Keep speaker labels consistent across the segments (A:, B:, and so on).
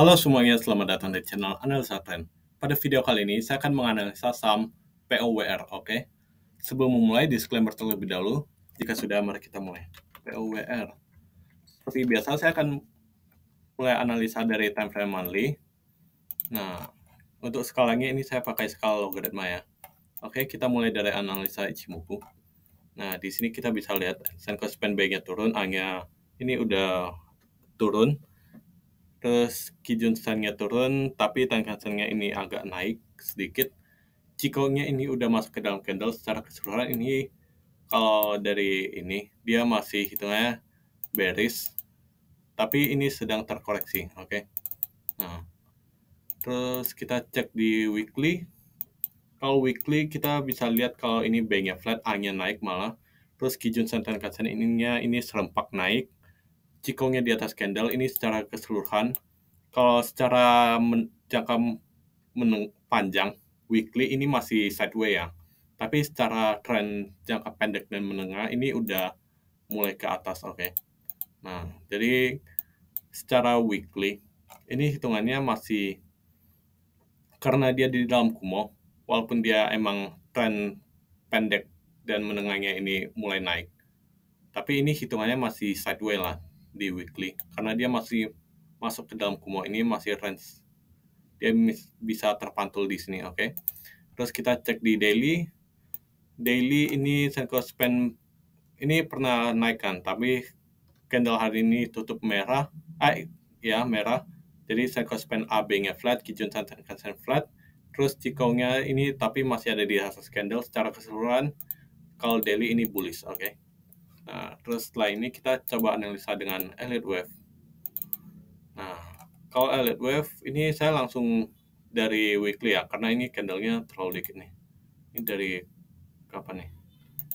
A: Halo semuanya, selamat datang di channel Analisa Trend. Pada video kali ini, saya akan menganalisa saham POWR, oke? Sebelum memulai, disclaimer terlebih dahulu. Jika sudah, mari kita mulai. POWR. Seperti biasa, saya akan mulai analisa dari time frame monthly. Nah, untuk skalanya ini saya pakai skala logaritma ya. Oke, kita mulai dari analisa Ichimoku. Nah, di sini kita bisa lihat Senko Span Bay-nya turun, A-nya ini udah turun. Terus Kijun Sen-nya turun, tapi Tenkan-sennya ini agak naik sedikit. Chikou-nya ini udah masuk ke dalam candle. Secara keseluruhan ini, kalau dari ini, dia masih hitungannya bearish. Tapi ini sedang terkoreksi, oke? Nah, terus kita cek di weekly. Kalau weekly, kita bisa lihat kalau ini B-nya flat, A-nya naik malah. Terus Kijun Sen Tenkan-sen ininya ini serempak naik. Chikou-nya di atas candle, ini secara keseluruhan. Kalau secara jangka panjang, weekly ini masih sideways ya. Tapi secara tren jangka pendek dan menengah ini udah mulai ke atas, oke. Nah, jadi secara weekly ini hitungannya masih, karena dia di dalam kumo, walaupun dia emang tren pendek dan menengahnya ini mulai naik. Tapi ini hitungannya masih sideways lah di weekly, karena dia masih masuk ke dalam kumo, ini masih range. Dia bisa terpantul di sini, oke. Terus kita cek di daily. Daily ini Senko Span ini pernah naik kan, tapi candle hari ini tutup merah. Ya, merah. Jadi Senko Span AB-nya flat, Kijun Sen Tenkan-sen flat. Terus Chikou-nya ini tapi masih ada di atas candle. Secara keseluruhan, kalau daily ini bullish, oke. Nah, terus setelah ini kita coba analisa dengan Elliott Wave. Nah, kalau Elliott Wave ini saya langsung dari weekly ya, karena ini candlenya terlalu dikit nih. Ini dari kapan nih?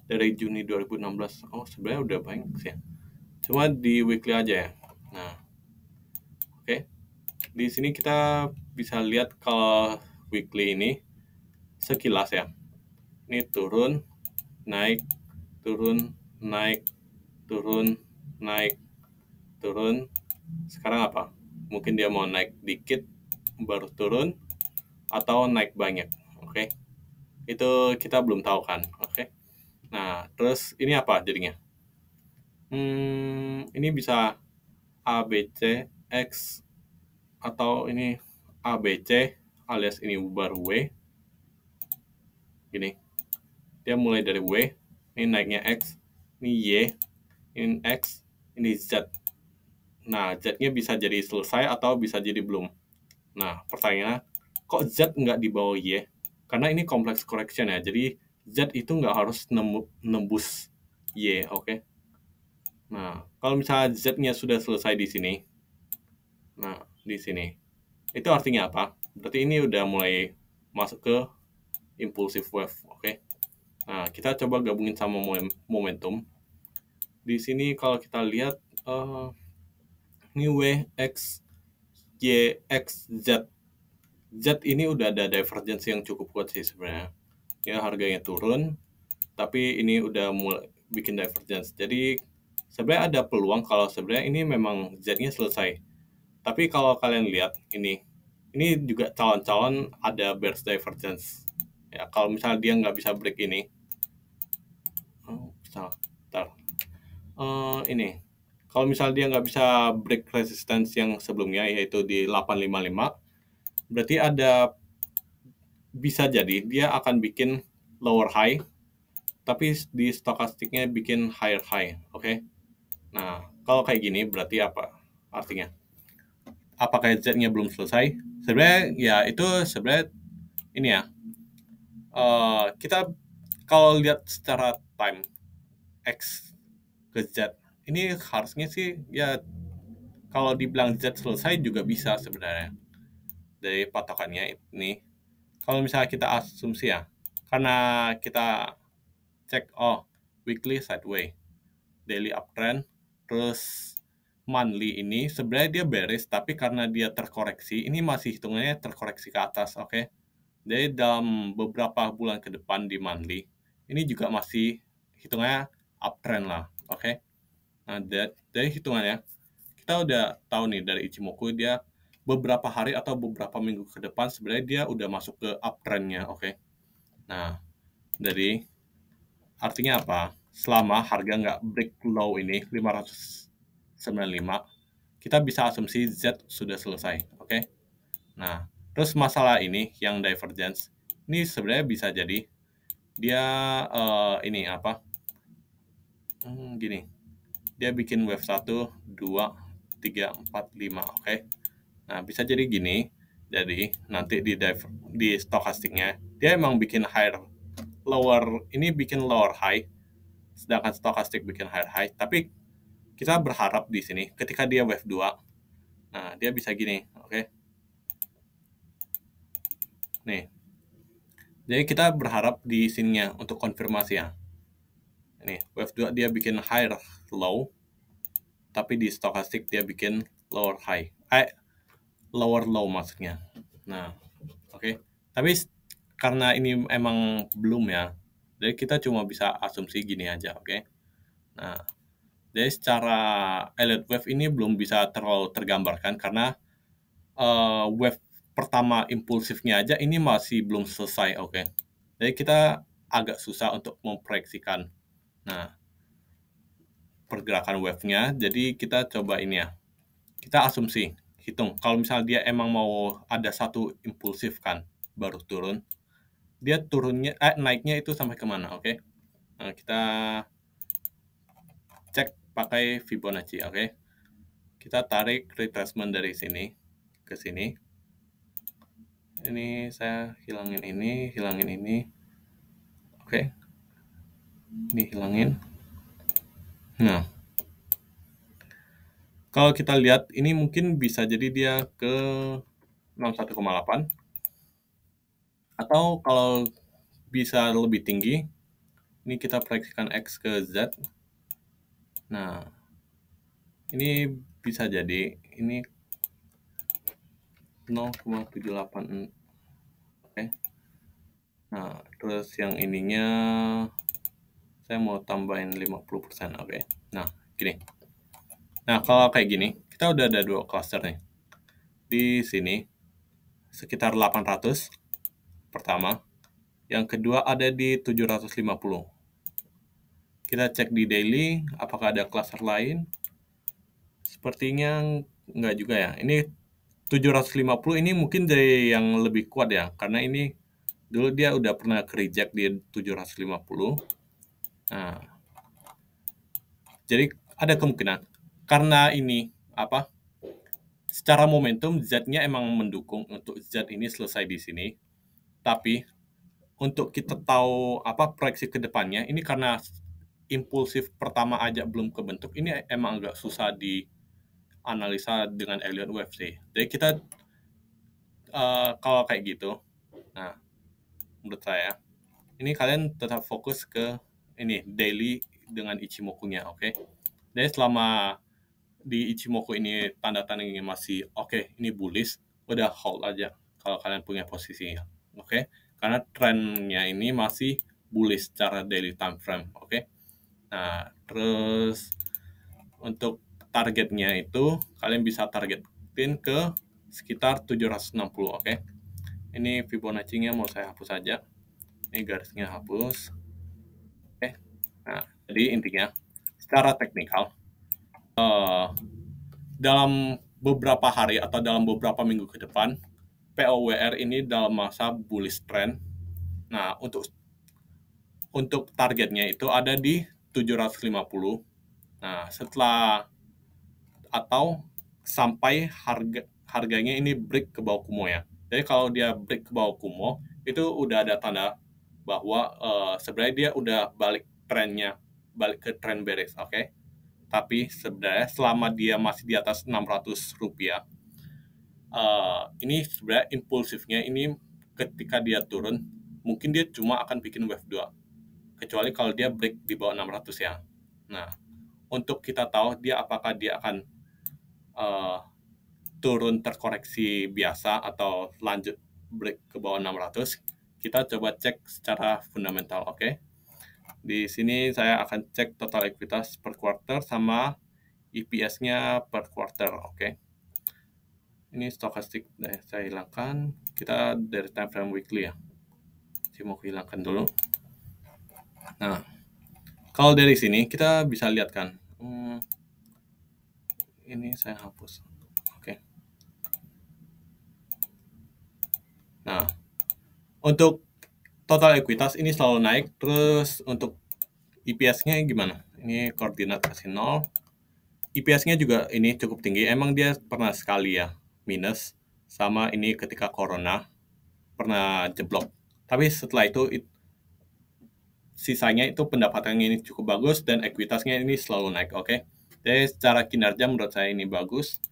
A: Dari Juni 2016. Oh, sebenarnya udah banyak sih ya. Cuma di weekly aja ya. Nah, oke. Di sini kita bisa lihat kalau weekly ini sekilas ya. Ini turun, naik, turun, naik, turun, naik, turun. Sekarang apa? Mungkin dia mau naik dikit, baru turun, atau naik banyak, oke? Itu kita belum tahu kan, oke? Nah, terus ini apa jadinya? Ini bisa A, B, C, X, atau ini A, B, C, alias ini baru W. Gini, dia mulai dari W, ini naiknya X, ini Y, ini X, ini Z. Nah, Z-nya bisa jadi selesai atau bisa jadi belum. Nah, pertanyaannya, kok Z nggak di bawah Y? Karena ini complex correction ya, jadi Z itu nggak harus nembus Y, oke? Nah, kalau misalnya Z-nya sudah selesai di sini, nah, di sini, itu artinya apa? Berarti ini udah mulai masuk ke impulsive wave, oke? Nah, kita coba gabungin sama momentum. Di sini kalau kita lihat, ini W, X, Y, X, Z. Z ini udah ada divergensi yang cukup kuat sih sebenarnya. Ya, harganya turun, tapi ini udah mulai bikin divergence. Jadi sebenarnya ada peluang kalau sebenarnya ini memang Z-nya selesai. Tapi kalau kalian lihat ini juga calon-calon ada bearish divergence. Ya, kalau misalnya dia nggak bisa break ini, ini, kalau misalnya dia nggak bisa break resistance yang sebelumnya yaitu di 855, berarti bisa jadi dia akan bikin lower high, tapi di stokastiknya bikin higher high, oke? Nah, kalau kayak gini berarti apa artinya? Apakah Z-nya belum selesai? Sebenarnya ya itu sebenarnya ini ya, kita kalau lihat secara time X ke Z, ini harusnya sih ya kalau dibilang Z selesai juga bisa sebenarnya dari patokannya ini. Kalau misalnya kita asumsi ya, karena kita cek weekly sideways, daily uptrend, terus monthly ini sebenarnya dia bearish, tapi karena dia terkoreksi, ini masih hitungannya terkoreksi ke atas, oke? Jadi dalam beberapa bulan ke depan di monthly, ini juga masih hitungannya uptrend lah, oke? Nah, dari hitungannya, kita udah tahu nih dari Ichimoku dia beberapa hari atau beberapa minggu ke depan sebenarnya dia udah masuk ke uptrend-nya, oke. Nah, jadi artinya apa? Selama harga nggak break low ini 595, kita bisa asumsi Z sudah selesai, oke. Nah, terus masalah ini yang divergence, ini sebenarnya bisa jadi dia ini apa? Gini, dia bikin wave 1, 2, 3, 4, 5, oke. Nah, bisa jadi gini. Jadi, nanti di stokastiknya, dia emang bikin higher lower, ini bikin lower high, sedangkan stokastik bikin higher high, tapi kita berharap di sini ketika dia wave 2, nah dia bisa gini, oke. Nih. Jadi kita berharap di sininya untuk konfirmasi ya. Ini wave 2 dia bikin higher low, tapi di stokastik dia bikin lower high. Lower low maksudnya. Nah, oke. Tapi karena ini emang belum ya, jadi kita cuma bisa asumsi gini aja, oke. Nah, jadi secara Elliott wave ini belum bisa terlalu tergambarkan karena wave pertama impulsifnya aja ini masih belum selesai, oke. Jadi kita agak susah untuk memproyeksikan. Nah, pergerakan wave-nya, jadi kita coba ini ya. Kita asumsi, hitung. Kalau misalnya dia emang mau ada satu impulsif kan, baru turun, dia naiknya itu sampai kemana, oke? Nah, kita cek pakai Fibonacci, oke? Kita tarik retracement dari sini ke sini. Ini saya hilangin ini. Oke. Ini hilangin. Nah, kalau kita lihat ini mungkin bisa jadi dia ke 61,8. Atau kalau bisa lebih tinggi, ini kita proyeksikan X ke Z. Nah, ini bisa jadi ini 0,78. Oke. Nah, terus yang ininya saya mau tambahin 50%, oke. Nah, gini. Nah, kalau kayak gini, kita udah ada 2 cluster nih. Di sini sekitar 800 pertama, yang kedua ada di 750. Kita cek di daily apakah ada cluster lain. Sepertinya enggak juga ya. Ini 750 ini mungkin dari yang lebih kuat ya, karena ini dulu dia udah pernah reject di 750. Nah, jadi ada kemungkinan karena ini apa? Secara momentum Z-nya emang mendukung untuk Z ini selesai di sini. Tapi untuk kita tahu apa proyeksi ke depannya, ini karena impulsif pertama aja belum kebentuk, ini emang agak susah dianalisa dengan Elliott wave sih. Jadi kita kalau kayak gitu, nah menurut saya ini kalian tetap fokus ke ini daily dengan Ichimoku-nya, oke? Jadi selama di Ichimoku ini tanda-tandanya masih oke, ini bullish, udah hold aja kalau kalian punya posisinya, oke? Karena trennya ini masih bullish secara daily time frame, oke? Nah, terus untuk targetnya itu kalian bisa targetin ke sekitar 760, oke? Ini Fibonacci-nya mau saya hapus aja. Ini garisnya hapus. Oke. Nah, jadi intinya secara teknikal dalam beberapa hari atau dalam beberapa minggu ke depan POWR ini dalam masa bullish trend. Nah, untuk targetnya itu ada di 750. Nah, setelah atau sampai harganya ini break ke bawah Kumo ya. Jadi kalau dia break ke bawah Kumo, itu udah ada tanda bahwa sebenarnya dia udah balik trennya, balik ke trend bearish, oke? Tapi sebenarnya selama dia masih di atas 600 rupiah, ini sebenarnya impulsifnya ini ketika dia turun, mungkin dia cuma akan bikin wave 2. Kecuali kalau dia break di bawah 600 ya. Nah, untuk kita tahu apakah dia akan turun terkoreksi biasa atau lanjut break ke bawah 600, kita coba cek secara fundamental, oke? Di sini saya akan cek total ekuitas per quarter sama EPS-nya per quarter, oke? Ini stokastik, saya hilangkan. Kita dari time frame weekly ya. Saya mau hilangkan dulu. Nah, kalau dari sini kita bisa lihat kan. Ini saya hapus. Oke. Nah, untuk total ekuitas ini selalu naik. Terus untuk EPS-nya gimana? Ini koordinat kasih 0. EPS-nya juga ini cukup tinggi. Emang dia pernah sekali ya minus. Sama ini ketika corona pernah jeblok. Tapi setelah itu sisanya itu pendapatannya ini cukup bagus dan ekuitasnya ini selalu naik, oke? Jadi secara kinerja menurut saya ini bagus.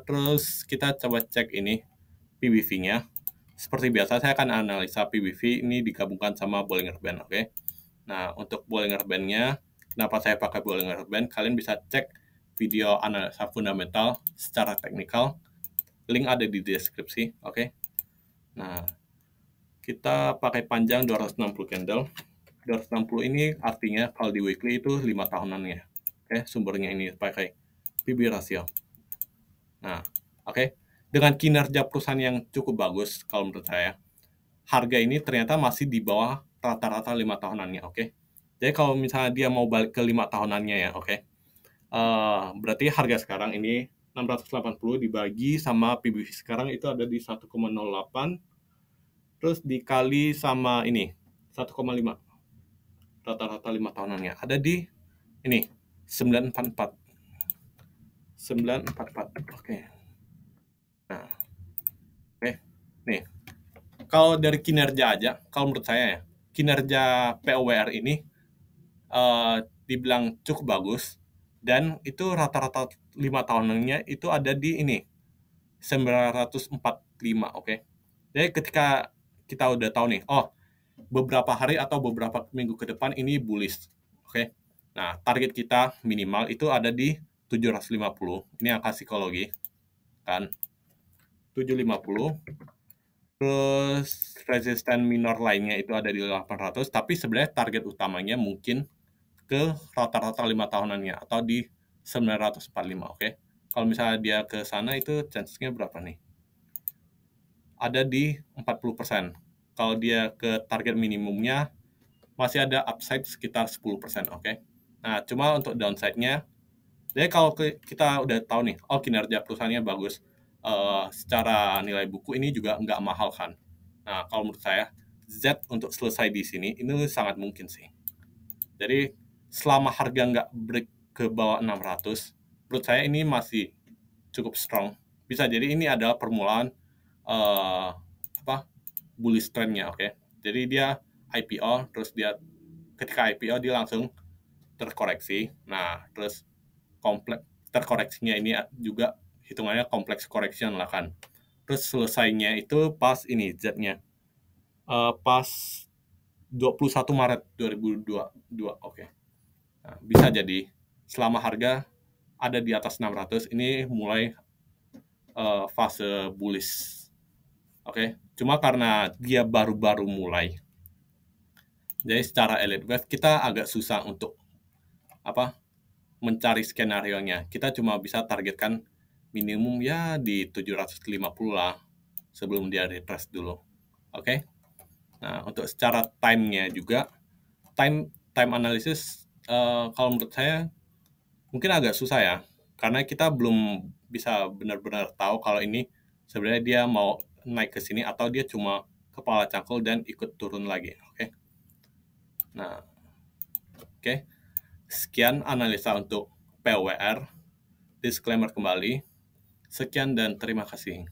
A: Terus kita coba cek ini PBV-nya. Seperti biasa saya akan analisa PBV ini digabungkan sama Bollinger Band, oke? Nah, untuk Bollinger Band-nya, kenapa saya pakai Bollinger Band? Kalian bisa cek video analisa fundamental secara teknikal. Link ada di deskripsi, oke? Nah, kita pakai panjang 260 candle. 260 ini artinya kalau di weekly itu 5 tahunannya. Oke, sumbernya ini pakai PB ratio. Nah, oke. Dengan kinerja perusahaan yang cukup bagus kalau menurut saya, harga ini ternyata masih di bawah rata-rata 5 tahunannya, oke. Jadi kalau misalnya dia mau balik ke 5 tahunannya ya, oke. Berarti harga sekarang ini 680 dibagi sama PBV sekarang itu ada di 1,08, terus dikali sama ini 1,5. Rata-rata 5 tahunannya ada di ini 944. 944. Oke. Nah, oke. Nih, kalau dari kinerja aja, kalau menurut saya ya, kinerja POWR ini dibilang cukup bagus dan itu rata-rata 5 tahunannya itu ada di ini 945, oke. Jadi ketika kita udah tahu nih, oh beberapa hari atau beberapa minggu ke depan ini bullish, oke. Nah, target kita minimal itu ada di 750. Ini angka psikologi kan. 750. Terus resisten minor lainnya itu ada di 800, tapi sebenarnya target utamanya mungkin ke rata-rata 5 tahunannya atau di 945, oke. Kalau misalnya dia ke sana itu chance-nya berapa nih? Ada di 40%. Kalau dia ke target minimumnya masih ada upside sekitar 10%, oke. Nah, cuma untuk downside-nya, jadi kalau kita udah tahu nih, oh kinerja perusahaannya bagus, secara nilai buku ini juga nggak mahal kan. Nah, kalau menurut saya, Z untuk selesai di sini, ini sangat mungkin sih. Jadi, selama harga nggak break ke bawah 600, menurut saya ini masih cukup strong. Bisa jadi ini adalah permulaan bullish trend-nya, oke. Jadi dia IPO, terus dia ketika IPO dia langsung terkoreksi. Nah, terus kompleks terkoreksinya ini juga hitungannya kompleks correction lah kan. Terus selesainya itu pas ini Z-nya. Pas 21 Maret 2022, oke. Nah, bisa jadi selama harga ada di atas 600 ini mulai fase bullish. Oke, cuma karena dia baru-baru mulai. Jadi secara elite wave kita agak susah untuk mencari skenario-nya. Kita cuma bisa targetkan minimum ya di 750 lah sebelum dia retrace dulu. Oke. Nah, untuk secara time-nya juga time analysis kalau menurut saya mungkin agak susah ya. Karena kita belum bisa benar-benar tahu kalau ini sebenarnya dia mau naik ke sini atau dia cuma kepala cangkul dan ikut turun lagi. Oke. Nah, oke. Sekian analisa untuk POWR. Disclaimer kembali. Sekian dan terima kasih.